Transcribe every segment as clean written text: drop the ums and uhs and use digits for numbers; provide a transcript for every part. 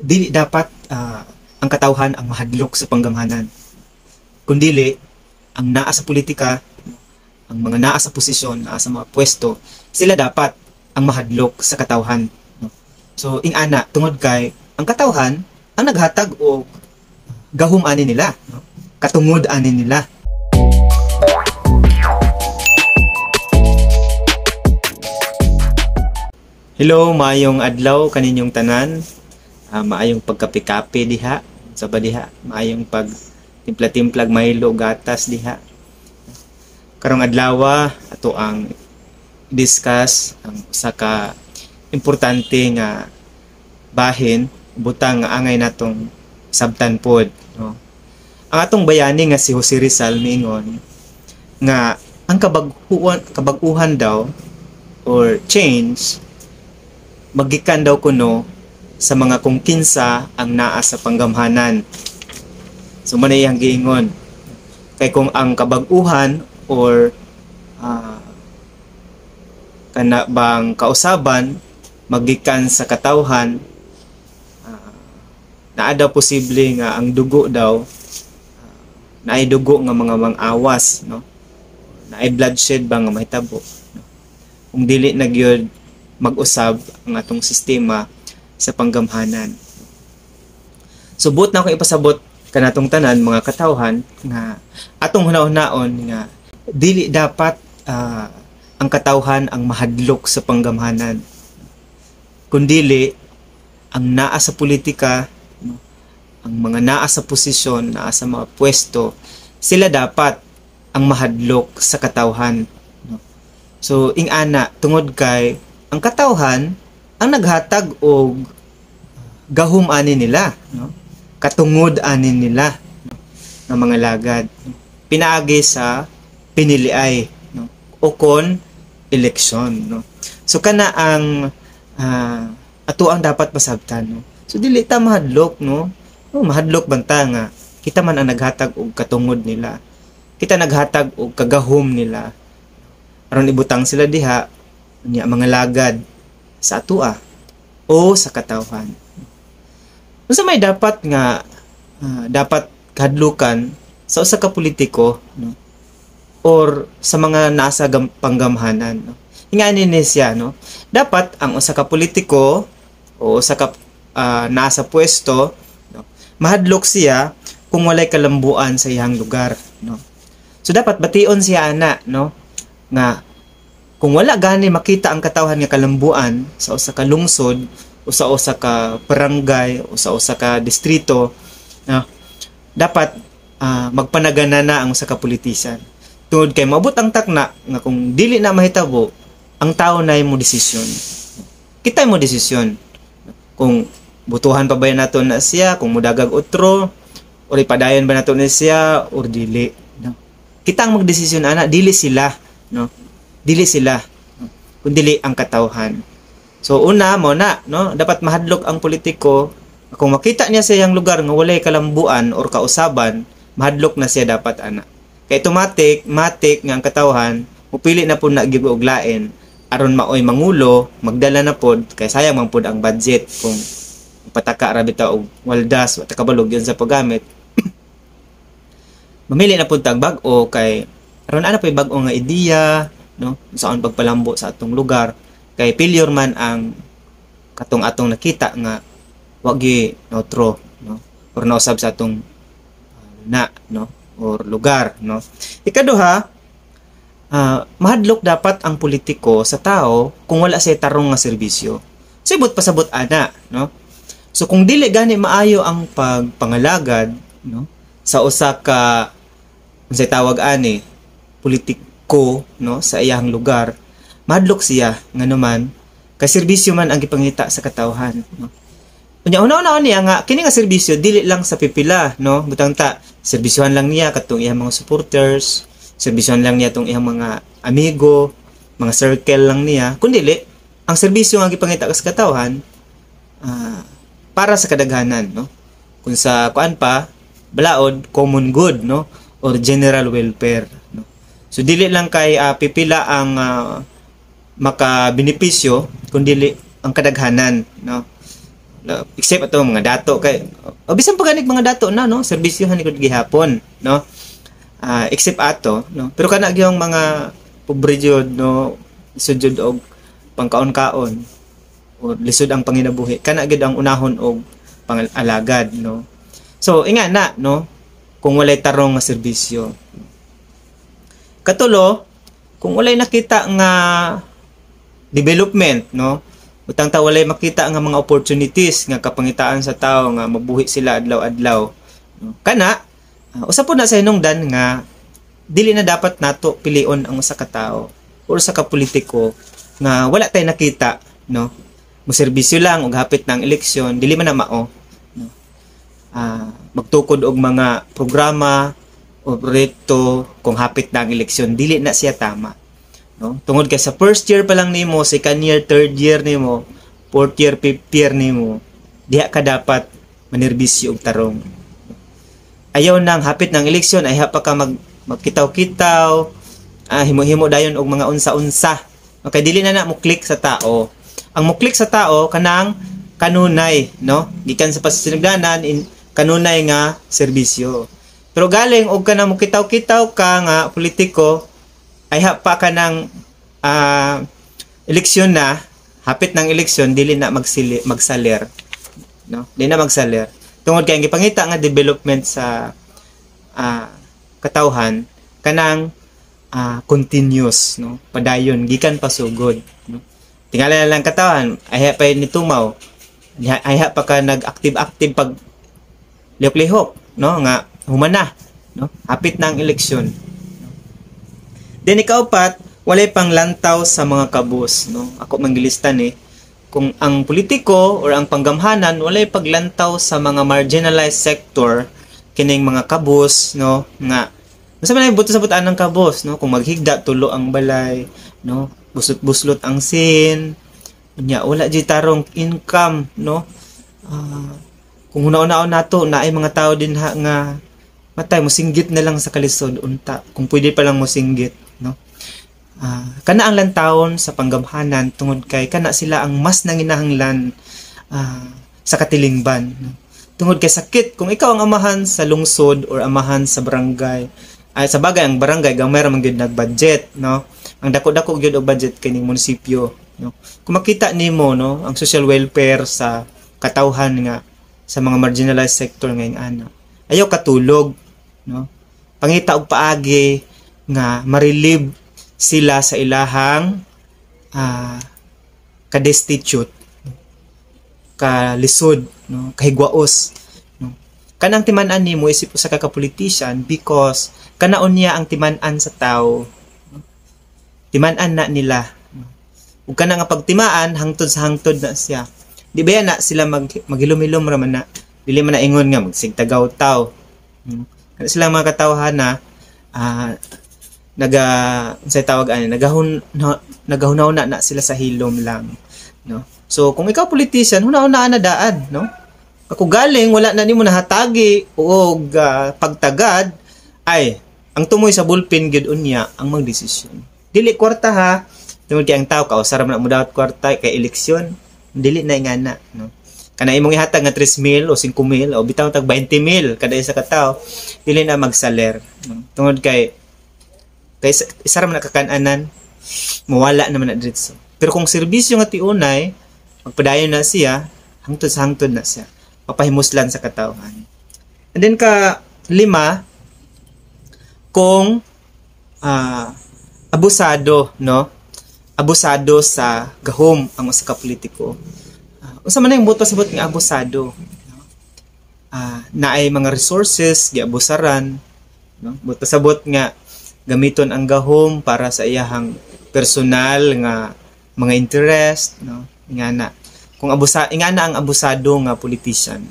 dili dapat ang katawhan ang mahadlok sa panggamhanan. Kundili ang naa sa politika, ang mga naa sa posisyon, naa sa mga pwesto, sila dapat ang mahadlok sa katawhan. So ing ana tungod kay ang katawhan ang naghatag og gahum ani nila, katungod ani nila. Hello, maayong adlaw kaninyong tanan. Maayong pagkape-kape diha sa diha, maayong pag timpla-timplag maylo gatas diha. Karong adlaw ato ang discuss ang usa ka importante nga bahin butang nga angay natong sabtan pod, no. Ang atong bayani nga si Jose Rizal miingon nga ang kabag-uhan daw or change magikan daw kuno sa mga kung kinsa ang naa sa panggamhanan. So manay ang giingon kay kung ang kabag-uhan or kana bang kausaban magikan sa katawhan, naa daw posible nga ang dugo daw naay dugo nga mga mang-awas, no, naay bloodshed ba nga mahitabo, no? Kung dili na gyud mag-usab ang atong sistema sa panggamhanan. So buot na ako ipasabot kanatong tanan mga katawhan nga atong hunahon nga dili dapat ang katawhan ang mahadlok sa panggamhanan. Kundili ang naa sa politika, no, ang mga naa sa posisyon, naa sa mga pwesto, sila dapat ang mahadlok sa katawhan, no? So ing ana tungod kay ang katawhan ang naghatag og gahum ani nila, no, katungod ani nila, no, ng mga lagad, no? Pinaagi sa piniliay, no, o kon eleksyon, no. So kana ang ato ang dapat masabtan, no. So dili ta mahadlok, no. Mahadlok banta nga kita man ang naghatag og katungod nila, kita naghatag og kagahom nila aron ibutang sila diha niya mga lagad sa atua o sa katawhan. Unsa may dapat nga dapat kahadlukan sa usa ka politiko, no, or sa mga nasa panggamhanan, no. Ingani ni siya, no, dapat ang usa ka politiko o usa ka nasa pwesto, no, mahadlok siya kung walay kalambuan sa iyang lugar, no. So dapat bation siya ana, no, nga kung wala gani makita ang katawhan nga kalambuan sa usa ka lungsod o sa usa ka barangay o sa usa ka distrito, no, dapat magpanagana na ang usa ka politisan. Tungod kay maabot ang takna nga kung dili na mahitabo, ang tao na mo desisyon. Kita mo desisyon kung butuhan pa ba nato na siya, kung mudagag otro o ipadayon ba nato na siya or dili, no. Kita ang magdesisyon ana, dili sila, no. Dili sila, kundi ang katawhan. So una mo na, no, dapat mahadlok ang politiko. Kung makita niya sa iyang lugar nga walay kalambuan or kausaban, mahadlok na siya dapat ana. Kay matik nga ang katawhan upili na pud na gyud og lain aron maoy mangulo, magdala na pod kay sayang man pod ang budget kung pataka ra bitaw og waldas wa ta kabalog yun sa paggamit. Mamili na pud tag bag-o kay aron ana pay bag-o nga ideya, no, saan pagpalambo sa atong lugar kay failure man ang atong nakita nga wag gi neutro, no, or nausab sa atong no, or lugar, no. Ikaduha, mahadlok dapat ang politiko sa tao kung wala siya tarong nga serbisyo. Sibot pasabot ana, no. So kung dili gani maayo ang pagpangalagad, no, sa usa ka unsay tawag ani politiko, no, sa iyang lugar, mahadlok siya nga naman kay serbisyo man ang gipangita sa katawhan, no. Unya una-una niya nga kini nga serbisyo dili lang sa pipila, no, butang ta serbisyohan lang niya katong iyang mga supporters, serbisyohan lang niya tong iyang mga amigo, mga circle lang niya, kundi ang serbisyo nga gipangita sa katawhan para sa kadaghanan, no. Kung sa kuan pa balaod common good, no, or general welfare, no. So dili lang kay pipila ang makabenepisyo kundi ang kadaghanan, no. except ato mga dato kay bisan pa ganig mga dato na no serbisyohan ni gihapon no. Except ato no, pero kana gyung mga pobre jud no, lisod jud og pangkaon-kaon o lisod ang panginabuhi, kana gyud ang unahon og pangalagad no. So inga na no, kung walay tarong nga serbisyo. Katulo, kung walay nakita nga development no, utang ta walay makita nga mga opportunities nga kapangitaan sa tao nga mabuhi sila adlaw-adlaw no. Kana usa po na sa hinungdan nga dili na dapat nato pilion ang usa ka tawo o usa ka politiko nga wala tay nakita no, moserbisyo lang og hapit ng eleksyon dili man na mao no. Magtukod og mga programa o proyekto kung hapit na ang eleksyon dili na siya tama no. Tungod kay sa first year pa lang nimo, second year, third year nimo, fourth year, fifth year nimo, diha ka dapat manerbisyo og tarong. Ayaw nang hapit ng eleksyon ay pa ka magkitaw-kitaw, himo-himo dayon og mga unsa-unsa. Okay, dili na mo click sa tao. Ang mo click sa tao kanang kanunay, no? Gikan sa pasinugdanan kanunay nga serbisyo. Pero galing og kanang mo kitaw-kitaw ka nga politiko ay pa ka ng eleksyon na, hapit ng eleksyon dili na magsaler, no? Dili na magsaler. Tungod kay gipangita nga development sa katawhan kanang continuous no, padayon gikan pasugod no. Tingala na lang katawhan ay pa ni tumaw, ay pa ka nag-active pag lihok-lihok no nga humana no, hapit na ang eleksyon no. Then ikaupat, walay pang lantaw sa mga kabus no. Ako manggilistan kung ang politiko or ang panggamhanan walay paglantaw sa mga marginalized sector kining mga kabos no, nga basta man buto sa butaan ng kabos no, kung maghigda tulo ang balay no, buslot-buslot ang sin nya wala di tarong income no. Kung una-una nato na ay mga tao din nga matay mosinggit na lang sa kalisod unta kung pwede pa lang mosinggit no. Kana ang lantawon sa panggamhanan tungod kay kana sila ang mas nanginahanglan sa katilingban no? Tungod kay sakit kung ikaw ang amahan sa lungsod or amahan sa barangay ay sa bagay ang barangay gamay ra man gyud nag-budget no, ang dako-dako gyud og budget kining munisipyo no. Kung makita nimo no ang social welfare sa katawhan nga sa mga marginalized sector ngayong ana ayaw katulog no, pangita og paagi nga ma-relieve sila sa ilahang ka-destitute, ka-lisod, no? Kahigwaos. No? Kanang timan-an nimo isip sa kaka-politician because kanaon niya ang timan-an sa tao. No? Timan-an na nila. No? Ug kana nga pagtimaan hangtod sa hangtod na siya. Di ba na sila maghilom-hilom raman na dili man na ingon nga magsigtagaw taw. No? Kana sila mga katawhan na nagahunaw na sila sa hilom lang no. So kung ikaw politician hunaw-na daan no, ako galing wala na nimo nahatagi og pagtagad ay ang tumoy sa bullpen gyud unya ang magdesisyon dili kwarta ha, tungod kay ang tao kausara man mo dapat kwarta kay eleksyon dili na ingana no. Kana imong ihatag nga 3,000 o 5,000 o bitaw tag 20,000 kada isa ka tawo dili na magsaler no? Tungod kay isa ra man nakakananan mawala naman na diretso. Pero kung serbisyo nga tiunay magpadayon na siya hangtod sa hangtod na siya papahimuslan sa katawhan. And then lima, kung abusado no, abusado sa gahom ang usa ka politiko. Unsa man yung buto sabot nga abusado no? Na ay mga resources giabusaran no, buto sabot nga gamiton ang gahom para sa iyahang personal nga mga interest no, ingana kung ingana ang abusado nga politician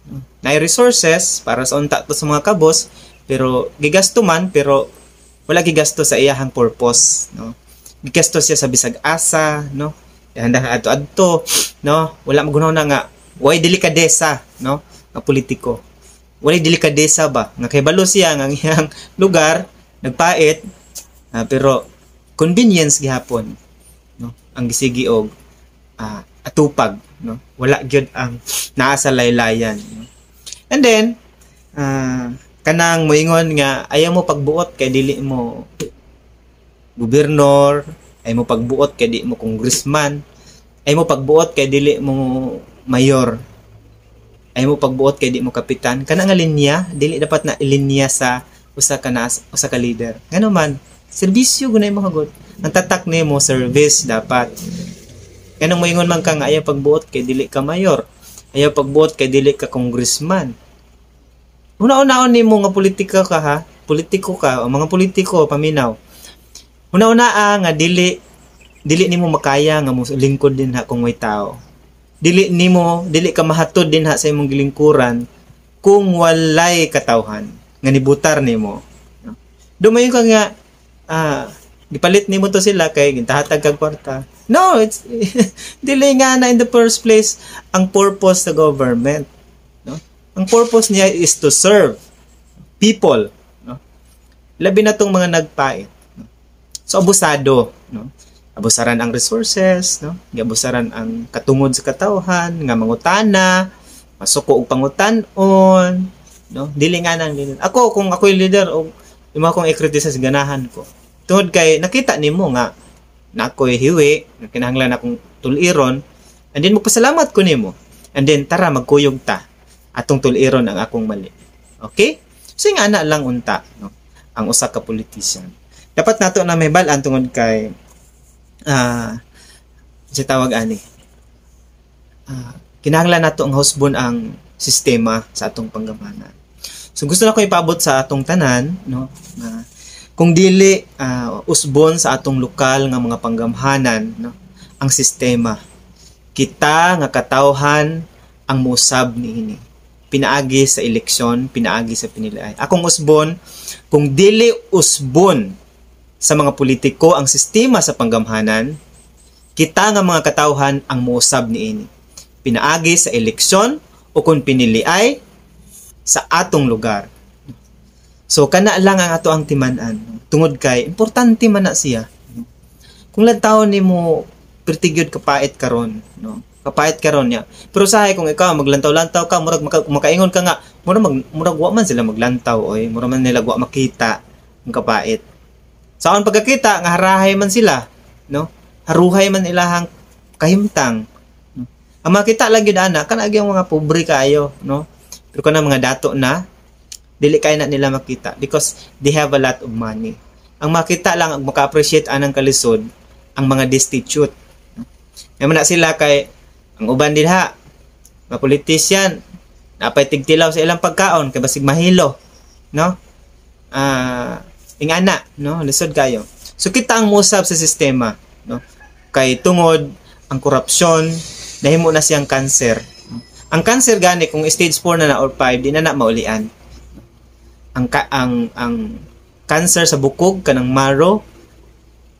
no? Naay resources para sa unta to sa mga kabos pero gigasto man pero wala gigasto sa iyahang purpose no, gigasto siya sa bisag asa no, handa adto no, wala magunaw na nga way delikadesa no nga politiko, wala delikadesa ba nga kay balo siya nga iyang lugar nagpait pero convenience gihapon no ang gisigi og atupag no? Wala gyud ang naa sa laylayan, no? And then kanang moingon nga ayaw mo pagbuot kay dili mo gobernador, ayaw mo pagbuot kay dili mo congressman, ayaw mo pagbuot kay dili mo mayor, ayaw mo pagbuot kay dili mo kapitan. Kana nga linya dili dapat na ilinya sa usa ka leader. Ngano man, serbisyo gunay mo hagot. Ang tatak nimo service dapat. Kanang moingon man ka nga ayaw pagbuot kay dili ka mayor, ayaw pagbuot kay dili ka congressman. Una-unaon nimo nga politika ka ha, politiko ka, o mga politiko paminaw. Una-una nga dili nimo makaya nga mo lingkod din ha kung may tao. Dili ka mahatod din ha sa imong gilingkuran kung walay katawhan nga nibutar nimo. No? Dumayo ka nga gipalit nimo to sila kay gintahatag kag kwarta. No, it's dili nga na in the first place ang purpose sa government, no? Ang purpose niya is to serve people, no? Labi na tong mga nagpait, no? So abusado, no? Abusaran ang resources, no? Giabusaran ang katungod sa katawhan nga mangutana, masuko og pangutan-on, no? Dili nga nang dili. Ako kung ako'y leader og imo akong i-criticize ganahan ko. Tungod kay nakita nimo nga na ako'y hiwi, kinahanglan akong tuliron, and then magpasalamat ko nimo. And then tara magkuyog ta. Atong tuliron ang akong mali. Okay? So nga ana lang unta, no? Ang usa ka politician. Dapat nato na may balan tungod kay si tawag ani. Kinahanglan nato ang husbon ang sistema sa atong panggamanan. So gusto na ko ipaabot sa atong tanan, no? Kung dili usbon sa atong lokal nga mga panggamhanan, no? Ang sistema. Kita nga katawhan ang musab niini. Pinaagi sa eleksyon, pinaagi sa pinilian. Akong usbon, kung dili usbon sa mga politiko ang sistema sa panggamhanan, kita nga mga katawhan ang muusab niini. Pinaagi sa eleksyon o kung piniliay sa atong lugar. So kana lang ang ato ang timan-an. Tungod kay importante man na siya. Kung lantaw nimo pertigyod kapait karon, no? Kapait karon niya. Pero sahay kung ikaw maglantaw-lantaw ka, murag makaingon ka nga, murag wa man sila maglantaw oy, murag man nila wa makita ang kapait. Sa akong pagkakita nga harahay man sila, no? Haruhay man ilahang kahimtang. No? Ang makita lang gyud ana kana gyud mga pobre kayo, no? Pero kana mga dato na dili kay na nila makita because they have a lot of money. Ang makita lang ang maka-appreciate anang kalisod ang mga destitute. No? May man sila kay ang uban dinha, mga politician, napay tigtilaw sa ilang pagkaon kay basig mahilo, no? Ingana, no? Lisod kayo. So kita ang musab sa sistema, no? Kay tungod ang korupsyon, nahimo na siyang cancer. Ang cancer gani kung stage 4 na or 5 di na maulian. Ang cancer sa bukog kanang marrow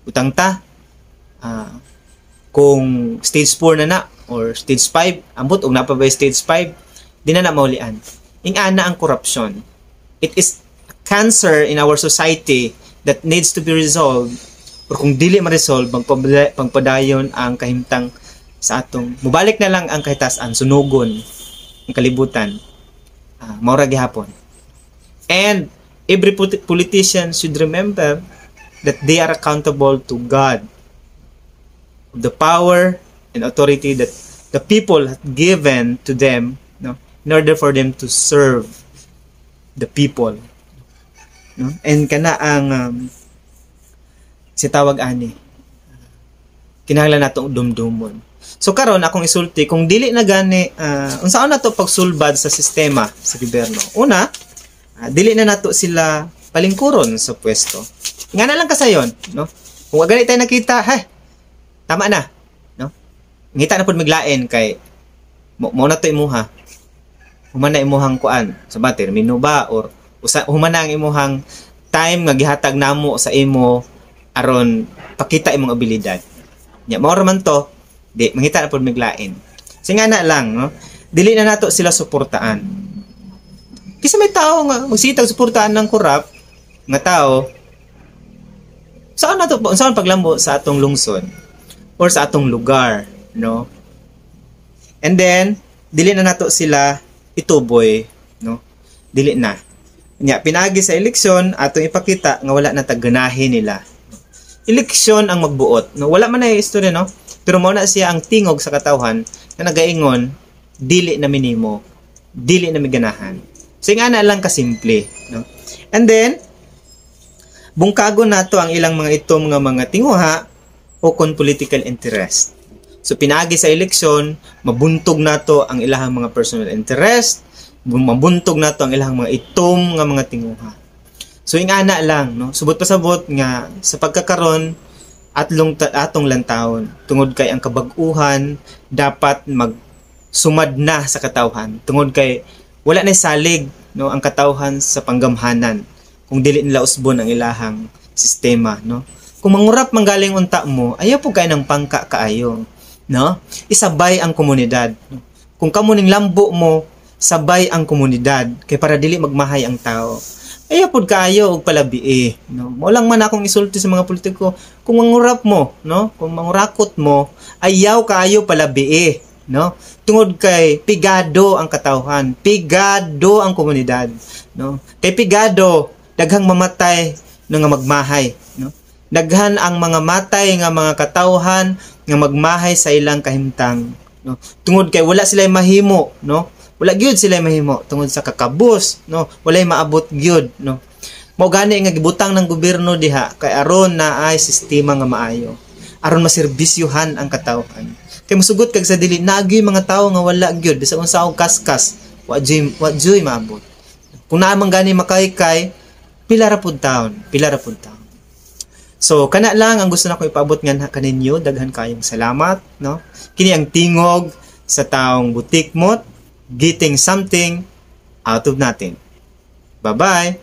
utang ta. Kung stage 4 na or stage 5, ambot og napabay stage 5, di na maulian. Ingana ang korupsyon. It is cancer in our society that needs to be resolved. Or kung dili ma-resolve, pagpadayon ang kahimtang sa atong mubalik na lang ang kahitasan, sunugon ang kalibutan. Maura gihapon. And every politician should remember that they are accountable to God. The power and authority that the people have given to them, no, in order for them to serve the people. No? And kana ang si tawag ani kinahanglan nato dumdumon. So karon akong isulti kung dili na gani unsaon nato pagsulbad sa sistema sa gobyerno. Una, dili na nato sila palingkuron sa pwesto. Nga na lang kasayon, no? Kung gani tayo nakita, tama na, no? Ngita na pud miglain kay mo na to imuha. Human na imuhang kuan sa termino ba or human na ang imuhang time nga gihatag namo sa imo aron pakita imong abilidad. Nya mao man to, di mangita na pud miglain. Singa na lang, no? Dili na nato sila suportaan. Kasi may tao nga magsitag suportaan ng korap nga tao. Saan nato saan paglambo sa atong lungsod or sa atong lugar, no? And then dili na nato sila ituboy, no? Dili na. Nya pinagi sa eleksyon atong ipakita nga wala na tagganahin nila. Eleksyon ang magbuot, no? Wala man na istorya, no? Pero mao na siya ang tingog sa katawhan na nagaingon dili na minimo, dili na miganahan. So nga na lang kasimple, no? And then bungkago nato ang ilang mga itom nga mga tinguha o kon political interest. So pinagi sa eleksyon, mabuntog nato ang ilahang mga personal interest, mabuntog nato ang ilahang mga itom nga mga tinguha. So ingana lang, no? Subot pasabot nga sa pagkakaron atong lantawon tungod kay ang kabag-uhan dapat magsumad na sa katawhan tungod kay wala na salig, no, ang katawhan sa panggamhanan kung dili nila usbon ang ilahang sistema, no? Kung mangurap manggaling unta mo, ayaw po kay ng pangka kaayo, no? Isabay ang komunidad. No? Kung kamo ning lambo mo, sabay ang komunidad kay para dili magmahay ang tao. Ayaw pod kaayo og palabii, no? Mo lang man akong isulti sa mga politiko, kung mangurap mo, no? Kung mangurakot mo, ayaw kaayo palabii, no? Tungod kay pigado ang katawhan, pigado ang komunidad, no? Kay pigado daghang mamatay no nga magmahay, no? Daghan ang mga matay nga mga katawhan nga magmahay sa ilang kahimtang, no? Tungod kay wala sila mahimo, no? Wala gyud sila mahimo tungod sa kakabus, no? Walay maabot gyud, no? Mao gani nga gibutang ng gobyerno diha kay aron na ay sistema nga maayo, aron maserbisyuhan ang katawhan. Kay musugot kag sa dili nagyoy mga tawo nga wala gyud sa unsa og kaskas, wa joy maabot. Kung naa man gani makaykay, pila ra pud taon. So kana lang ang gusto nako ipaabot nga kaninyo, daghan kayong salamat, no? Kini ang tingog sa taong butikmot, getting something out of nothing. Bye-bye.